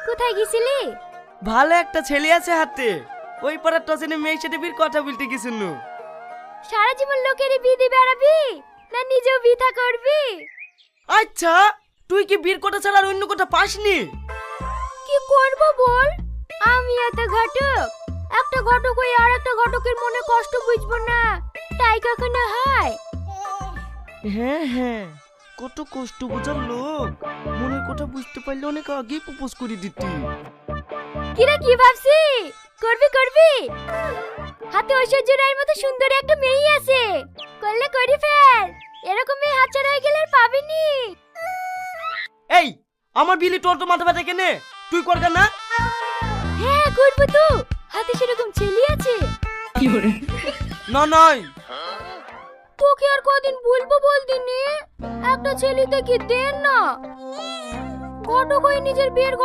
কোথায় গেছিলি? ভালো একটা ছেলে আছে হাতে, ওই পাড়ার টসেনে মেয়ের সাথে বিয়ের কথা বলতে গেছিল। সারা জীবন লোকেরই বিয়ে দিয়ে বেড়াবি না নিজেও বিয়ে করবি? আচ্ছা, তুই কি বিয়ের কথা ছাড়া আর অন্য কথা পাসনি? কি করব বল, আমি এত ঘটক, একটা ঘটক হয়ে আর একটা ঘটকের মনে কষ্ট বুঝবো না, তাই কখনো হয়? হ্যাঁ হ্যাঁ, কত কষ্ট বোঝার লোক, মনের কথা বুঝতে পারলে অনেক আগেই প্রপোজ করে দিতি। কিরা কি ভাবছি, করবি করবি? হাতে ঐশ্বর্য রায়ের মতো সুন্দর একটা মেয়ে আছে, করলে করি ফেল, এরকম মেয়ে হাতছাড়া হয়ে গেলে আর পাবিনি। এই, আমার বিলি তোর তো মাথা ব্যথা কেনে, তুই করগা না? হ্যাঁ করবো তো, হাতে সেরকম ছেলে আছে। না নয়, তোকে আর কদিন বলবো বলদিনি, একটা ছেলে দেখি দেন না, ঘটক হয়ে নিজের বিয়ের